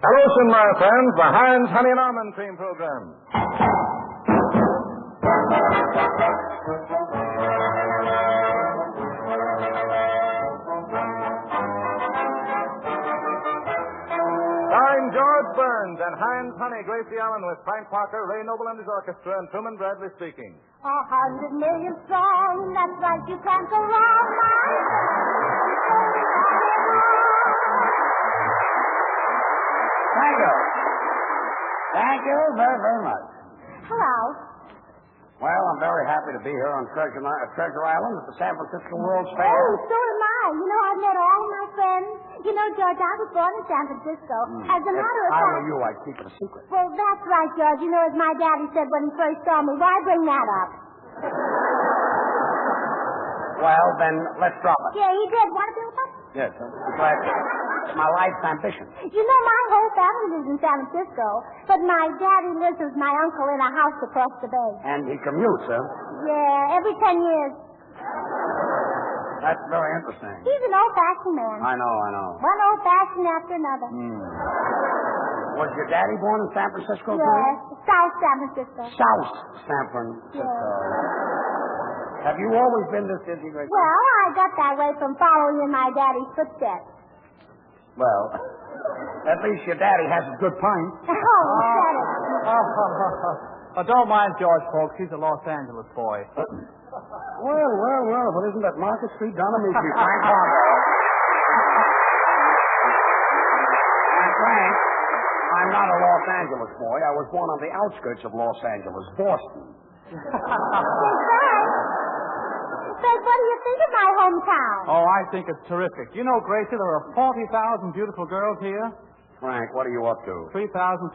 Hello, my friends, the Heinz Honey and Almond Cream Program. Starring George Burns and Heinz Honey, Gracie Allen with Frank Parker, Ray Noble and his orchestra, and Truman Bradley speaking. 100 million strong, that's right, you can't go wrong, Thank you. Thank you very, very much. Hello. Well, I'm very happy to be here on Treasure Island at the San Francisco World's Fair. Oh, so am I. You know, I've met all my friends. You know, George, I was born in San Francisco. As a matter of If I fact... were you, I'd keep it a secret. Well, that's right, George. You know, as my daddy said when he first saw me, why bring that up? Well, then, let's drop it. Yeah, he did. Want to be with us? Yes, I'm glad to. It's my life's ambition. You know, my whole family lives in San Francisco, but my daddy lives with my uncle in a house across the bay. And he commutes, huh? Yeah, every 10 years. That's very interesting. He's an old-fashioned man. I know. One old-fashioned after another. Was your daddy born in San Francisco, too? Yes, South San Francisco. South San Francisco. Yeah. Have you always been this busy, Gracie? Well, I got that way from following in my daddy's footsteps. Well, at least your daddy has a good pint. Oh, he said it. Don't mind George, folks. He's a Los Angeles boy. Well, but isn't that Market Street down to meet you, Frank Parker? And Frank, I'm not a Los Angeles boy. I was born on the outskirts of Los Angeles, Boston. Frank, what do you think of my hometown? Oh, I think it's terrific. You know, Gracie, there are 40,000 beautiful girls here. Frank, what are you up to? 3,634.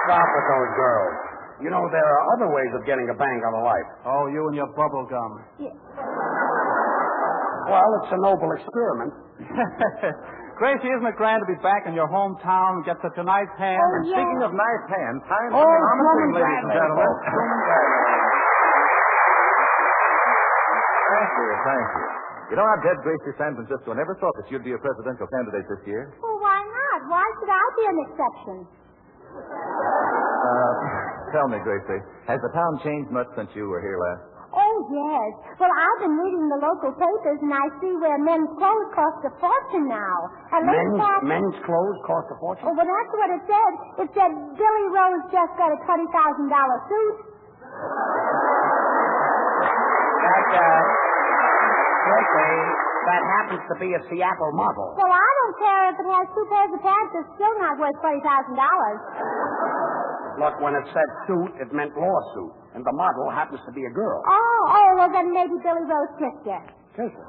Stop with those girls. You know, there are other ways of getting a bang on a life. Oh, you and your bubble gum. Yeah. Well, it's a noble experiment. Gracie, isn't it grand to be back in your hometown and get such a nice hand? Oh, And yeah. speaking of nice hands, Heinz Oh, Honey and Almond Truman Cream, ladies and Bradley, gentlemen. Truman Bradley. Thank you. You know, I'm dead Gracie San Francisco. I never thought that you'd be a presidential candidate this year. Well, why not? Why should I be an exception? Tell me, Gracie, has the town changed much since you were here last? Oh, yes. Well, I've been reading the local papers, and I see where men's clothes cost a fortune now. And Men's clothes cost a fortune? Oh, well, that's what it said. It said Billy Rose just got a $20,000 suit. That happens to be a Seattle model. Well, I don't care if it has 2 pairs of pants. It's still not worth $20,000. Look, when it said suit, it meant lawsuit. And the model happens to be a girl. Oh, well, then maybe Billy Rose kissed her. Kiss her?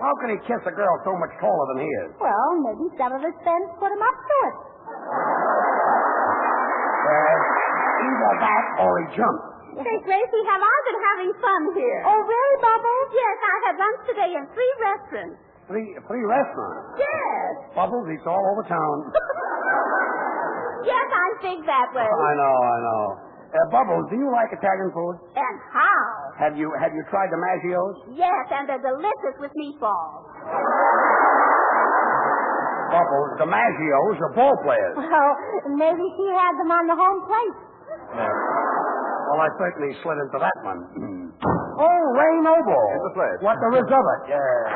How can he kiss a girl so much taller than he is? Well, maybe some of his friends put him up to it. Either that or he jumped. Say, Gracie, have I been having fun here? Oh, really, Bubbles? Yes, I had lunch today in 3 restaurants. Three restaurants. Yes. Bubbles, it's all over town. Yes, I think that way. I know. Bubbles, do you like Italian food? And how? Have you tried the Maggios? Yes, and they're delicious with meatballs. Bubbles, the Maggios are ball players. Well, maybe she had them on the home plate. Well, I certainly slid into that one. Oh, Ray Noble. It's a pleasure. What there is of it. Yeah.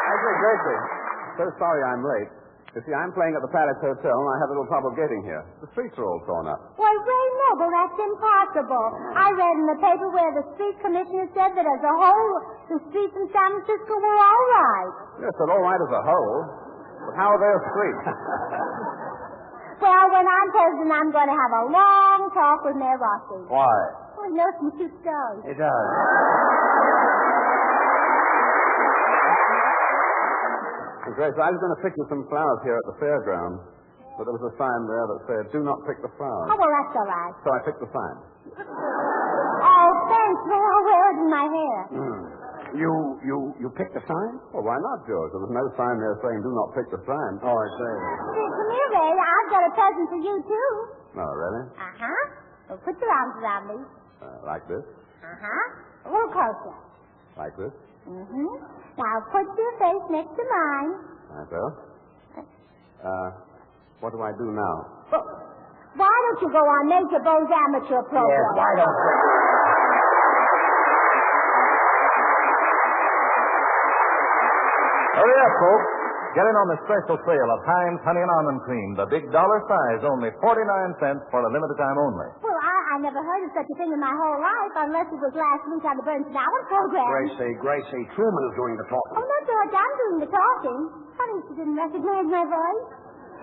I say, Gracie, so sorry I'm late. You see, I'm playing at the Palace Hotel, and I have a little trouble getting here. The streets are all torn up. Why, Ray Noble, that's impossible. I read in the paper where the street commissioner said that as a whole, the streets in San Francisco were all right. Yes, they're all right as a whole. But how are their streets? Well, when I'm president, I'm going to have a long talk with Mayor Rossi. Why? Oh, he knows some cute stories. It does. And Grace, I was going to pick you some flowers here at the fairground, but there was a sign there that said, "Do not pick the flowers." Oh, well, that's all right. So I picked the sign. Oh, thanks. Well, I'll wear it in my hair. You picked the sign? Well, why not, George? There was no sign there saying, "Do not pick the sign." Oh, I see. Come here, Ray. I've got a present for you, too. No, really? Uh-huh. Well, put your arms around me. Like this? Uh-huh. A little closer. Like this? Mm-hmm. Now put your face next to mine. I will. What do I do now? Well, why don't you go on Major Bo's amateur program? Yes, why don't you? Hurry up, folks. Get in on the special sale of Heinz Honey and Almond Cream, the big dollar size, only 49 cents for a limited time only. Well, I never heard of such a thing in my whole life, unless it was last week on the Burns and Allen program. Gracie, Truman is doing the talking. Oh, no, George, I'm doing the talking. Funny you didn't recognize my voice.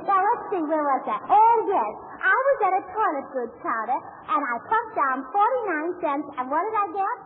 Now, let's see, where was that? Oh, yes. I was at a toilet goods counter, and I plucked down 49 cents, and what did I get?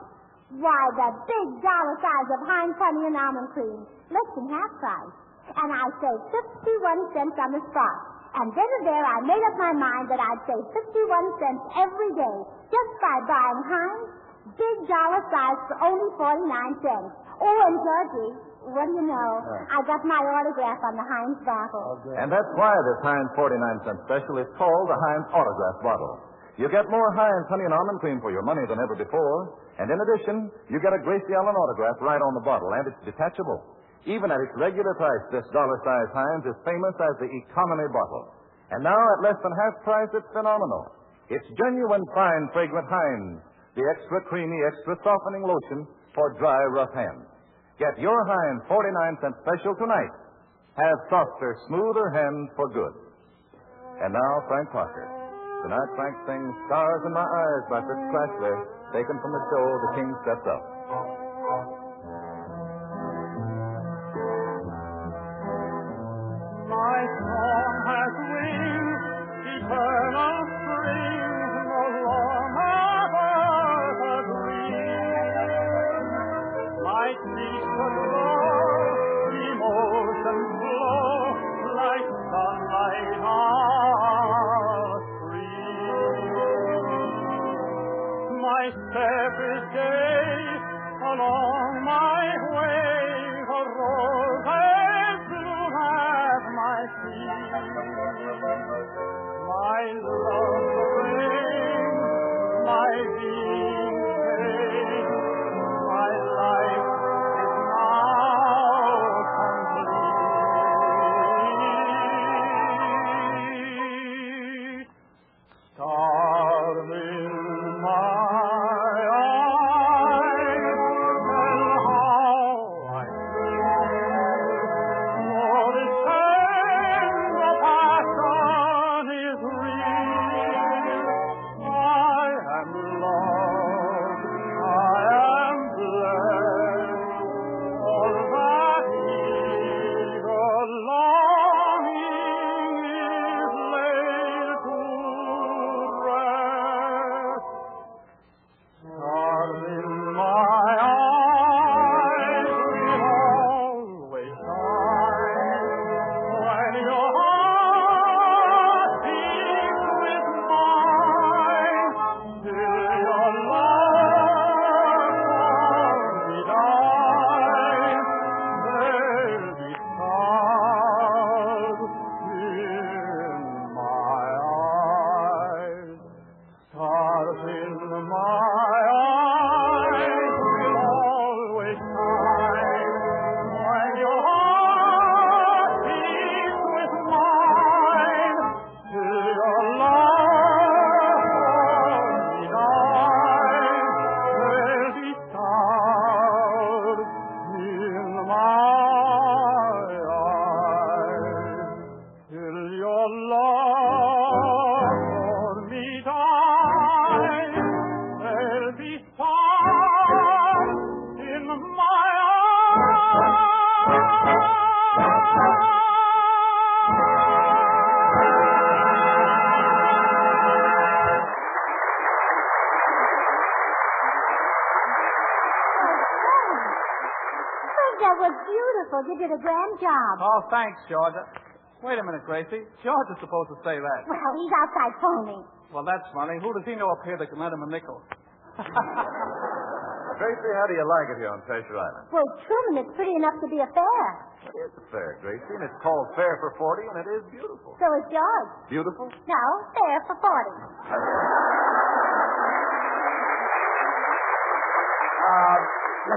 Why, the big dollar size of Heinz Honey and Almond Cream, less than half price. And I saved 51 cents on the spot. And then and there, I made up my mind that I'd save 51 cents every day just by buying Heinz big dollar size for only 49 cents. Oh, and Georgie, what do you know? I got my autograph on the Heinz bottle. And that's why this Heinz 49-cent special is called the Heinz Autograph Bottle. You get more Heinz Honey and Almond Cream for your money than ever before. And in addition, you get a Gracie Allen autograph right on the bottle, and it's detachable. Even at its regular price, this dollar-size Heinz is famous as the economy bottle. And now, at less than half price, it's phenomenal. It's genuine, fine, fragrant Heinz, the extra creamy, extra softening lotion for dry, rough hands. Get your Heinz 49-cent special tonight. Have softer, smoother hands for good. And now, Frank Parker. Tonight, Frank sings Stars in My Eyes by Fritz Crashler, taken from the show The King Steps Up. My song has wings, eternal strings, no longer a dream. My secret flow, emotions flow, like sunlight on a stream. My step is gay, along my way, a rose my feet, my love brings my being changed, my life is now complete. Stars in my eyes, tell how I feel. Lord, it's That was beautiful. You did a grand job. Oh, thanks, George. Wait a minute, Gracie. George is supposed to say that. Well, he's outside phoning. Well, that's funny. Who does he know up here that can lend him a nickel? Gracie, how do you like it here on Treasure Island? Well, Truman, it's pretty enough to be a fair. It is a fair, Gracie, and it's called Fair for 40, and it is beautiful. So is George. Beautiful? No, fair for 40.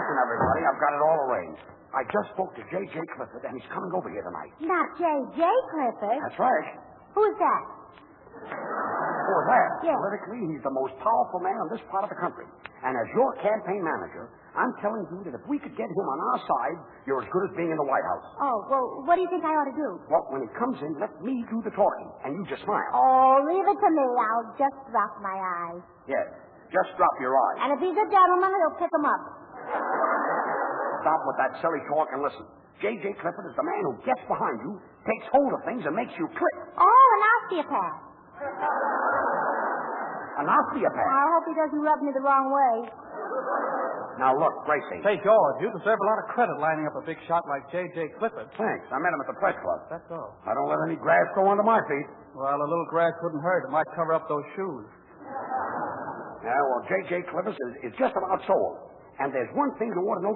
listen, everybody. I've got it all arranged. I just spoke to J.J. Clifford, and he's coming over here tonight. Not J.J. Clifford. That's right. Who's that? Who is that? Yes. Politically, he's the most powerful man in this part of the country. And as your campaign manager, I'm telling you that if we could get him on our side, you're as good as being in the White House. Oh, well, what do you think I ought to do? Well, when he comes in, let me do the talking, and you just smile. Oh, leave it to me. I'll just drop my eyes. Yes, just drop your eyes. And if he's a gentleman, he'll pick 'em up. Stop with that silly talk and listen. J.J. Clifford is the man who gets behind you, takes hold of things, and makes you click. Oh, an osteopath. An osteopath. I hope he doesn't rub me the wrong way. Now, look, Gracie. Say, George, you deserve a lot of credit lining up a big shot like J.J. Clifford. Thanks. I met him at the press club. That's all. I don't let any grass grow under my feet. Well, a little grass wouldn't hurt. It might cover up those shoes. Yeah, well, J.J. Clifford is just about sold. And there's one thing you ought to know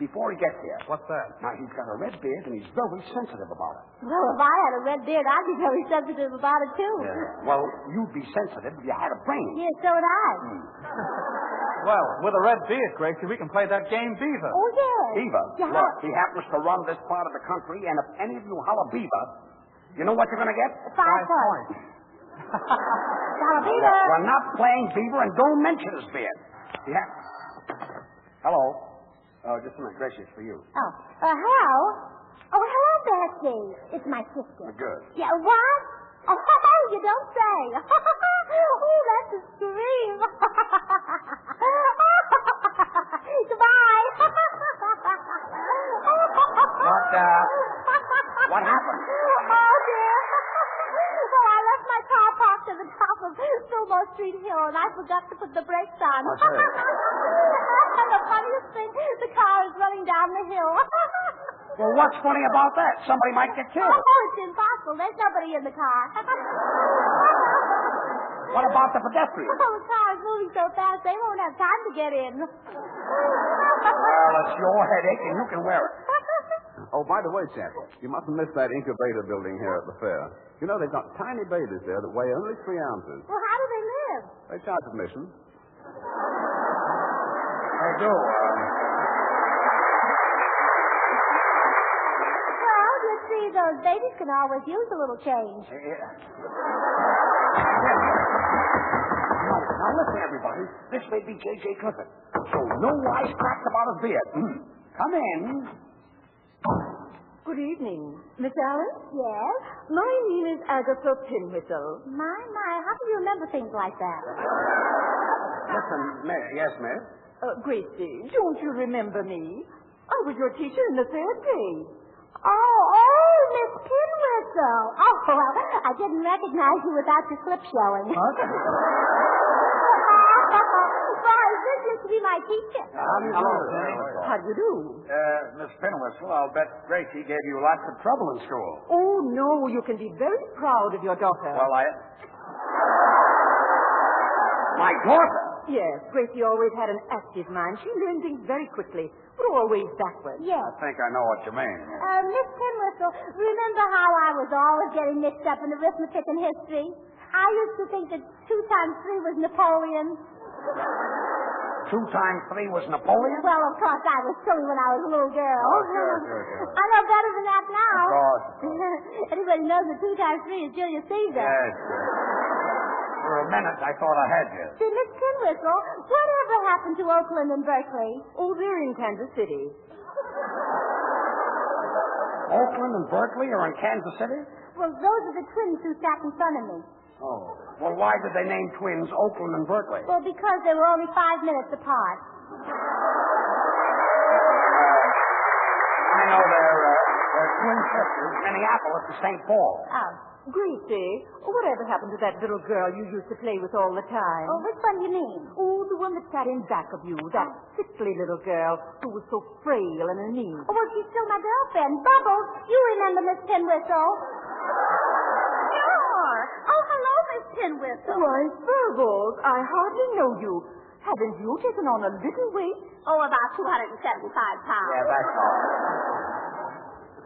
before he gets here. What's that? Now, he's got a red beard, and he's very sensitive about it. Well, if I had a red beard, I'd be very sensitive about it, too. Yeah. Well, you'd be sensitive if you had a brain. Yeah, so would I. Well, with a red beard, Gracie, we can play that game Beaver. Oh, yes. Beaver? Yeah. Look, he happens to run this part of the country, and if any of you holler Beaver, you know what you're going to get? 5 points. Dollar Beaver. Look, we're not playing Beaver, and don't mention his beard. Yeah. Hello. Oh, just a minute. Gracie, it's for you. Oh, hello? Oh, hello, Bessie. It's my sister. Good. Yeah, what? Oh, you don't say. Oh, that's a scream. Goodbye. What happened? Oh, dear. Well, I left my car parked at the top of Fillmore Street Hill, and I forgot to put the brakes on. That's right. And the funniest thing, the car is running down the hill. Well, what's funny about that? Somebody might get killed. Oh, it's impossible. There's nobody in the car. What about the pedestrians? Oh, the car is moving so fast, they won't have time to get in. Well, it's your headache, and you can wear it. Oh, by the way, champ, you mustn't miss that incubator building here at the fair. You know, they've got tiny babies there that weigh only 3 ounces. Well, how do they live? They charge admission. They do. Well, you see, those babies can always use a little change. Now, listen, everybody. This may be J.J. Clifford, so no wisecracks about his beard. Come in. Good evening. Miss Allen? Yes? My name is Agatha Pinwhistle. My, how do you remember things like that? Listen, yes, miss? Gracie, don't you remember me? I was your teacher in the 3rd grade. Oh, Miss Pinwhistle. Oh, well, I didn't recognize you without your slip showing. Boy, this used to be my teacher. Hello. How do you do? Miss Pinwhistle, I'll bet Gracie gave you lots of trouble in school. Oh, no, you can be very proud of your daughter. Well, My daughter? Yes, Gracie always had an active mind. She learned things very quickly, but always backwards. Yes. I think I know what you mean. Miss Pinwhistle, remember how I was always getting mixed up in arithmetic and history? I used to think that 2 times 3 was Napoleon. 2 times 3 was Napoleon? Well, of course, I was silly when I was a little girl. Oh, sure. I know better than that now. Of course. Everybody knows that 2 times 3 is Julius Caesar. Yes. For a minute, I thought I had you. See, Miss Pinwhistle, whatever happened to Oakland and Berkeley? Oh, they're in Kansas City. Oakland and Berkeley are in Kansas City? Well, those are the twins who sat in front of me. Oh. Well, why did they name twins Oakland and Berkeley? Well, because they were only 5 minutes apart. I know they're twin sisters, Minneapolis to St. Paul. Oh. Gracie, whatever happened to that little girl you used to play with all the time? Oh, which one do you mean? Oh, the one that sat in back of you, that sickly little girl who was so frail and anemic. Oh, well, she's still my girlfriend. Bubbles, you remember Miss Pinwhistle? Sure. Oh, hello, Miss Pinwhistle. Why, Bubbles, I hardly know you. Haven't you taken on a little weight? Oh, about 275 pounds. Yeah, that's all.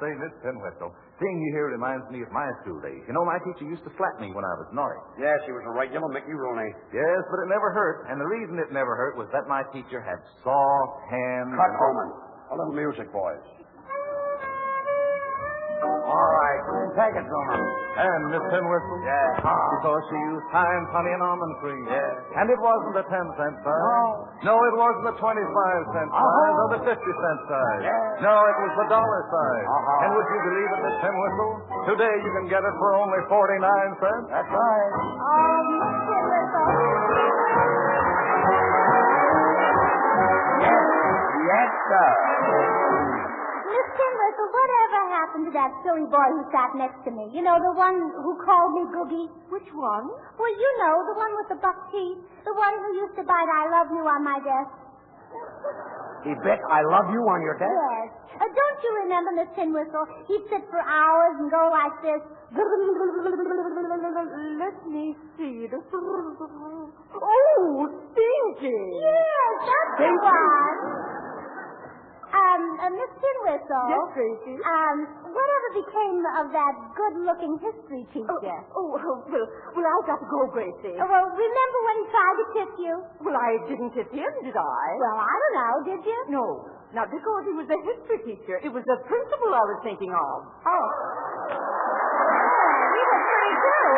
Say, Miss Penwhistle, seeing you here reminds me of my school days. You know, my teacher used to slap me when I was naughty. Yeah, she was a regular Mickey Rooney. Yes, but it never hurt. And the reason it never hurt was that my teacher had soft hands. Cut, Coleman. A little music, boys. All right, take it, Coleman. And Miss Penwhistle? Yeah. Because she used Heinz honey and almond cream. Yeah. And it wasn't a 10-cent size. No, it wasn't the 25-cent size or the 50-cent size. Yeah. No, it was the dollar size. And would you believe it, Miss Penwhistle? Today you can get it for only 49 cents. That's right. Oh, Miss Penwhistle. Yes, sir. Miss Penwhistle, whatever happened to that silly boy who sat next to me? You know, the one who called me Googie? Which one? Well, you know, the one with the buck teeth. The one who used to bite I love you on my desk. He bit I love you on your desk? Yes. Don't you remember, Miss Penwhistle? He'd sit for hours and go like this. Let me see. Oh, Stinky. Yes, that's the one. Miss Penwhistle. Yes, Gracie? Whatever became of that good-looking history teacher? Well, I've got to go, Gracie. Well, remember when he tried to tip you? Well, I didn't tip him, did I? Well, I don't know. Did you? No. Not because he was a history teacher. It was the principal I was thinking of. Oh. He was pretty too.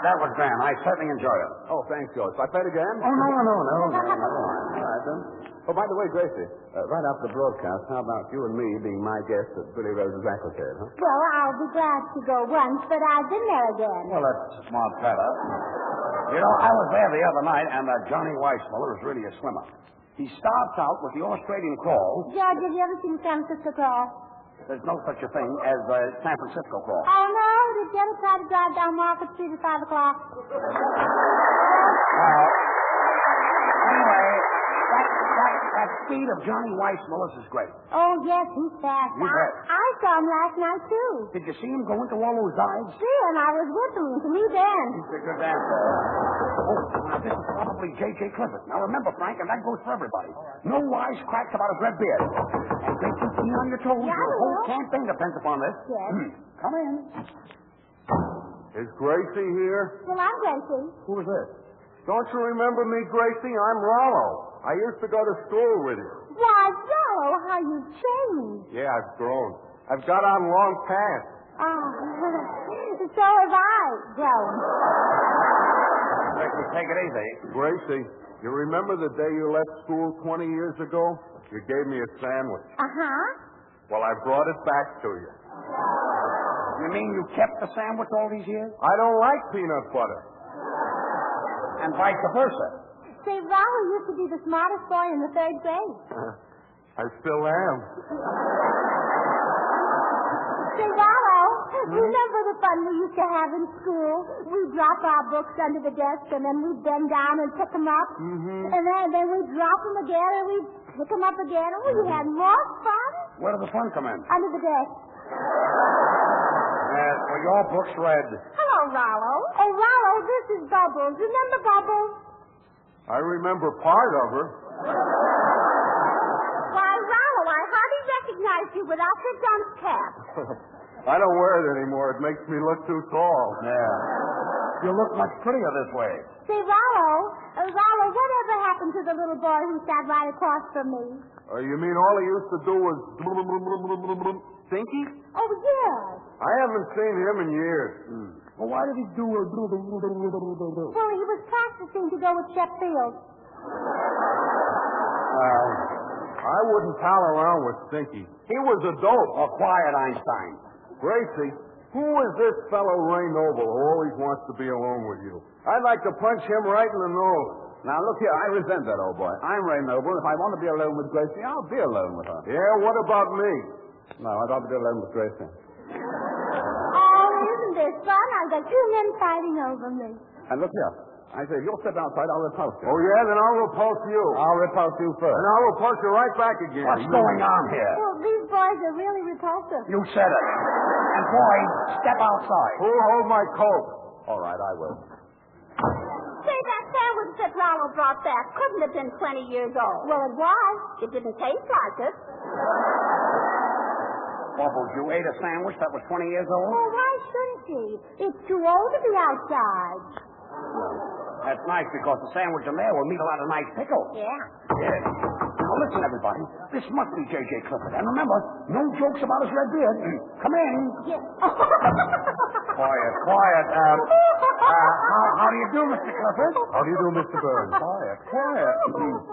That was grand. I certainly enjoyed it. Oh, thanks, George. Shall I play it again? Oh, no. All right, then. Oh, by the way, Gracie, right after the broadcast, how about you and me being my guests at Billy Rose's accolade, huh? Well, I'll be glad to go once, but I've been there again. Well, that's a smart fella. You know, I was there the other night, and Johnny Weissmuller is really a swimmer. He starts out with the Australian crawl. George, have you ever seen San Francisco crawl? There's no such a thing as San Francisco crawl. Oh, no? Did you ever try to drive down Market Street at 5 o'clock? Anyway, that speed of Johnny Weissmuller's is great. Oh, yes, he's fast. You bet. I saw him last night, too. Did you see him go into all those dives? See, and I was with him to meet Dan. He's a good dancer. Oh, now this is probably J.J. Clifford. Now remember, Frank, and that goes for everybody. No wisecracks about his red beard. And don't you be on your toes. Yeah, Your whole campaign depends upon this. Yes. Come in. Is Gracie here? Well, I'm Gracie. Who is this? Don't you remember me, Gracie? I'm Rollo. I used to go to school with you. Why, Rollo, how you've changed. Yeah, I've grown. I've got on long pants. Oh, so have I grown. Take it easy. Gracie, you remember the day you left school 20 years ago? You gave me a sandwich. Uh-huh. Well, I brought it back to you. You mean you kept the sandwich all these years? I don't like peanut butter. And vice versa. Say, Rollo used to be the smartest boy in the 3rd grade. I still am. Say, Rollo, remember the fun we used to have in school? We'd drop our books under the desk, and then we'd bend down and pick them up. Mm-hmm. And then we'd drop them again, and we'd pick them up again. And we had more fun Where did the fun come in? under the desk. Were your books read? Hello, Rollo. Oh, Rollo, this is Bubbles. Remember Bubbles? I remember part of her. Why, Rollo, I hardly recognized you without your dunce cap. I don't wear it anymore. It makes me look too tall. Yeah. You look much prettier this way. Say, Rollo, whatever happened to the little boy who sat right across from me? You mean all he used to do was Stinky? Oh, yes. I haven't seen him in years. Well, why did he do a... Well, he was practicing to go with Sheffield. I wouldn't pal around with Stinky. He was a dope. Oh, quiet, Einstein. Gracie, who is this fellow Ray Noble who always wants to be alone with you? I'd like to punch him right in the nose. Now, look here, I resent that, old boy. I'm Ray Noble. If I want to be alone with Gracie, I'll be alone with her. Yeah, what about me? No, I'd rather be alone with Gracie. Oh, isn't this fun? I've got 2 men fighting over me. And look here, I say, if you'll step outside, I'll repulse you. Oh, yeah? Then I'll repulse you. I'll repulse you first. And I'll repulse you right back again. What's going on here? Well, these boys are really repulsive. You said it. And, boy, step outside. Who'll hold my coat? All right, I will. Say, that sandwich that Rollo brought back couldn't have been 20 years old. Well, it was. It didn't taste like it. Bubbles, you ate a sandwich that was 20 years old? Well, why shouldn't she? It's too old to be outside. That's nice because the sandwich in there will meet a lot of nice pickles. Yeah. Yes. Now, listen, everybody. This must be J.J. Clifford. And remember, no jokes about his red beard. Come in. Yeah. Quiet, quiet. How do you do, Mr. Clifford? How do you do, Mr. Burns? Quiet, quiet.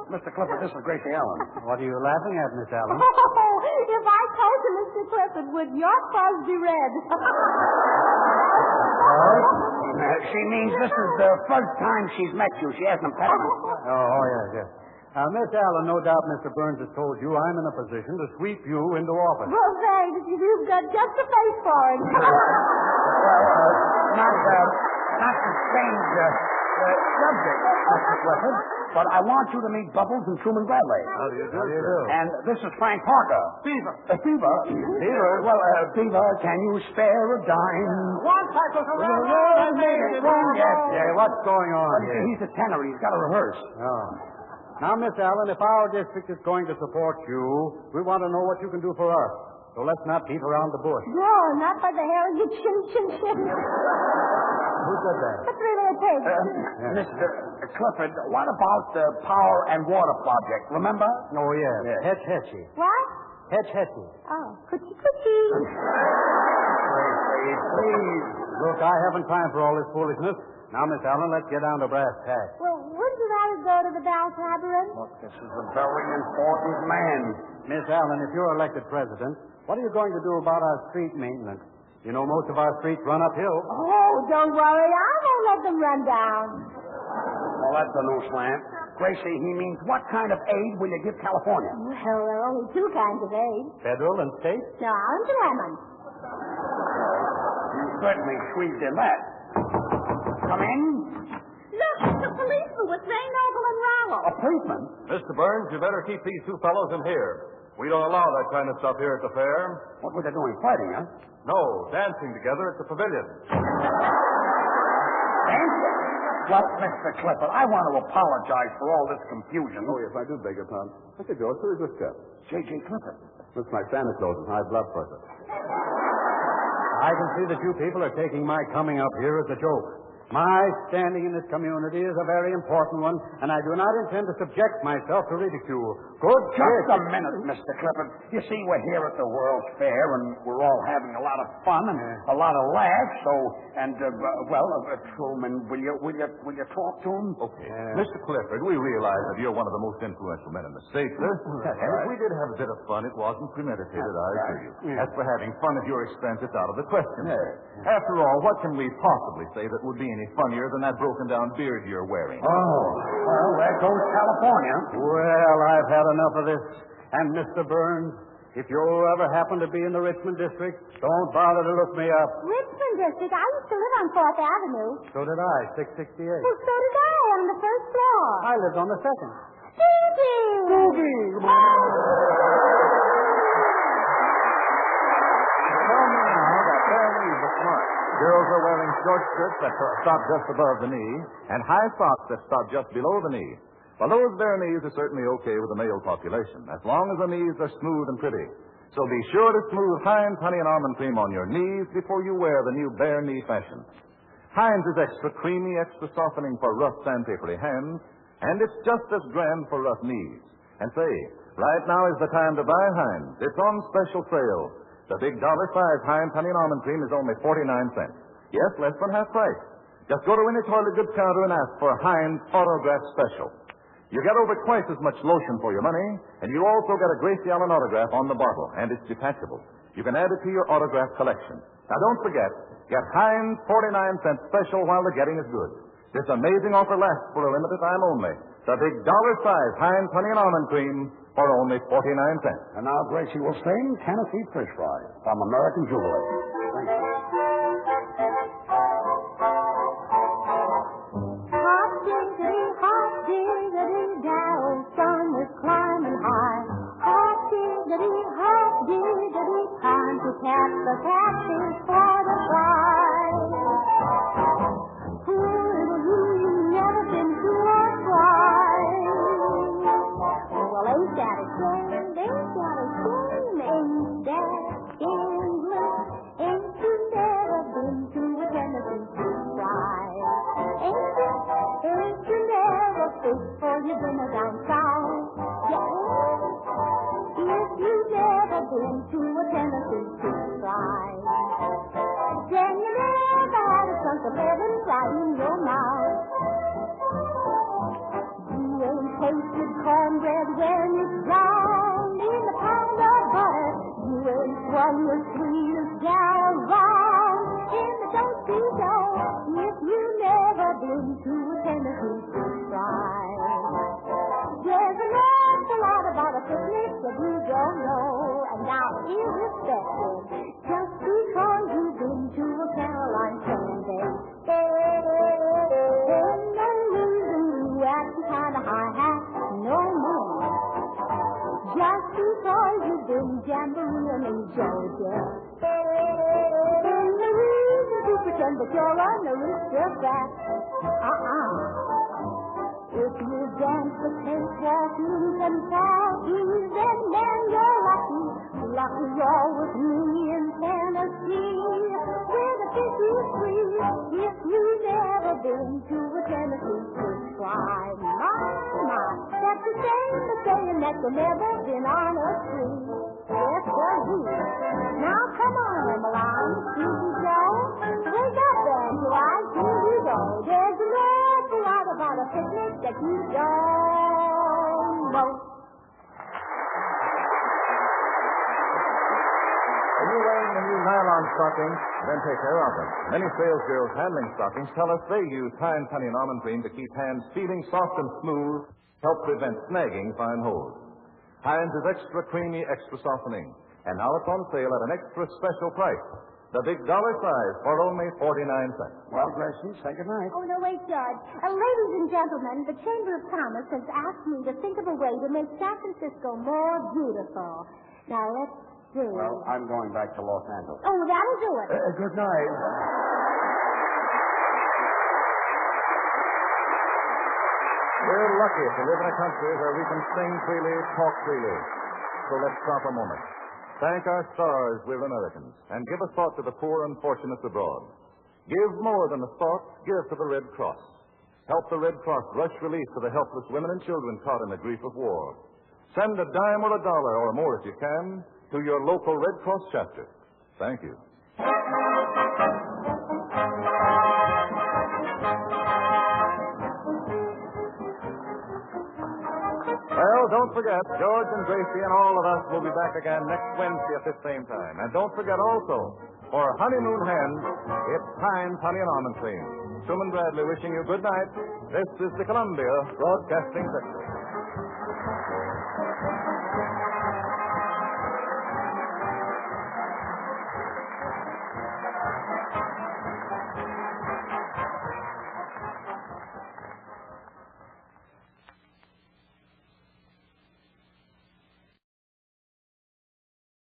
Mr. Clifford, this is Gracie Allen. What are you laughing at, Miss Allen? If I told you, Mr. Clifford, would your fuzz be red? She means this is the first time she's met you. She hasn't met you. Oh, yes, yes. Miss Allen, no doubt Mr. Burns has told you I'm in a position to sweep you into office. Well, thanks. You've got just the face for it. Not to change subject, Mr. Clifford, but I want you to meet Bubbles and Truman Bradley. How do you do? And this is Frank Parker. Beaver. Beaver? Well, Beaver, can you spare a dime? One cycle to Yes. What's going on here? He's a tenor. He's got to rehearse. Oh. Now, Miss Allen, if our district is going to support you, we want to know what you can do for us. So let's not beat around the bush. No, not by the hair of your chin. Who said that? That's really a pig. Mr. Clifford, what about the Power and Water Project? Remember? Oh, yes. Yes. Hetchy. What? Hetchy. Oh, coochie. Please. Look, I haven't time for all this foolishness. Now, Miss Allen, let's get down to brass tacks. Well, wouldn't you rather go to the Dallas Labyrinth? Look, this is a very important man. Miss Allen, if you're elected president, what are you going to do about our street maintenance? You know, most of our streets run uphill. Oh, don't worry. I won't let them run down. Well, that's a new slant. Gracie, he means what kind of aid will you give California? Well, there are only 2 kinds of aid. Federal and state? No, orange and lemon. You certainly squeezed in that. Come in. Look, it's a policeman with Ray Noble and Rollo. A policeman? Mr. Burns, you better keep these 2 fellows in here. We don't allow that kind of stuff here at the fair. What were they doing? Fighting, huh? No, dancing together at the pavilion. Dancing? Well, Mr. Clifford, I want to apologize for all this confusion. Oh, yes, I do beg your pardon. Mr. George, who is this chap? J.J. Clifford. Looks like Santa Claus with high blood pressure. I can see that you people are taking my coming up here as a joke. My standing in this community is a very important one, and I do not intend to subject myself to ridicule. Just a minute, Mr. Clifford. You see, we're here at the World's Fair, and we're all having a lot of fun and a lot of laughs. Truman, will you talk to him? Okay. Mr. Clifford, we realize that you're one of the most influential men in the state, sir. And if we did have a bit of fun, it wasn't premeditated, I assure you. As for having fun at your expense, it's out of the question. After all, what can we possibly say that would be any funnier than that broken-down beard you're wearing? Oh, well, there goes California. Well, I've had enough of this. And, Mr. Burns, if you ever happen to be in the Richmond district, don't bother to look me up. Richmond District? I used to live on 4th Avenue. So did I, 668. Well, so did I, on the first floor. I lived on the second. Boogie! Boogie! Tell me now that their knees are smart. Girls are wearing short skirts that stop just above the knee and high socks that stop just below the knee. Well, those bare knees are certainly okay with the male population, as long as the knees are smooth and pretty. So be sure to smooth Heinz Honey and Almond Cream on your knees before you wear the new bare knee fashion. Heinz is extra creamy, extra softening for rough, sandpapery hands, and it's just as grand for rough knees. And say, right now is the time to buy Heinz. It's on special sale. The big $1 size Heinz Honey and Almond Cream is only 49 cents. Yes, less than half price. Just go to any toilet goods counter and ask for Heinz Autograph Special. You get over twice as much lotion for your money, and you also get a Gracie Allen autograph on the bottle, and it's detachable. You can add it to your autograph collection. Now, don't forget, get Heinz 49 cents special while the getting is good. This amazing offer lasts for a limited time only. The big $1 size Heinz Honey and Almond Cream for only 49 cents. And now Gracie will sing Tennessee Fish Fries from American Jubilee. Thank you. Catch the catfish for the prize. You've never been to a prize. Well, ain't that a shame? Ain't that a shame? Ain't that England? Ain't you never been to a Tennessee fish prize? Ain't you never fished for your dinner down south? Yeah. If you've never been to a Tennessee fish fries, then you never had a chunk of heaven right in your mouth. You ain't tasted cornbread when it's drowned in a pound of butter. You ain't swung the sweetest gal around in the toasty dough. If you've never been to a Tennessee fish fries, there's an awful lot about a picnic that you don't know. And now, irrespective, just because you've been to a Caroline Sunday, ain't no reason you acting kind of high-hat no more. Just because you've been jamboreeing in Georgia, ain't no reason to pretend that you're on the aristocrat. If you dance the cakewalk in Kentucky, then you're lucky. Lucky you're with me in Tennessee, where the fish is free. If you've never been to a Tennessee fish fry, my, that's the same as saying that you've never been on a tree. Yes, sir, now come on, Malone, Susie Joe. Wake up then, till I see you go. There's an awful lot about a picnic that you don't know. Are you wearing the new nylon stockings? Then take care of them. Many sales girls handling stockings tell us they use Heinz Honey and Almond Cream to keep hands feeling soft and smooth, help prevent snagging fine holes. Heinz is extra creamy, extra softening, and now it's on sale at an extra special price. The big dollar size for only 49 cents. Well, Gracie, say goodnight. Oh, no, wait, George. Ladies and gentlemen, the Chamber of Commerce has asked me to think of a way to make San Francisco more beautiful. Now, let's see. Well, I'm going back to Los Angeles. Oh, that'll do it. Good night. We're lucky to live in a country where we can sing freely, talk freely. So let's stop a moment. Thank our stars, we're Americans, and give a thought to the poor and fortunate abroad. Give more than a thought, give to the Red Cross. Help the Red Cross rush relief to the helpless women and children caught in the grief of war. Send a dime or $1 or more if you can to your local Red Cross chapter. Thank you. Well, don't forget, George and Gracie and all of us will be back again next Wednesday at this same time. And don't forget also, for honeymoon hens, it's Heinz Honey and Almond Cream. Truman Bradley wishing you good night. This is the Columbia Broadcasting System.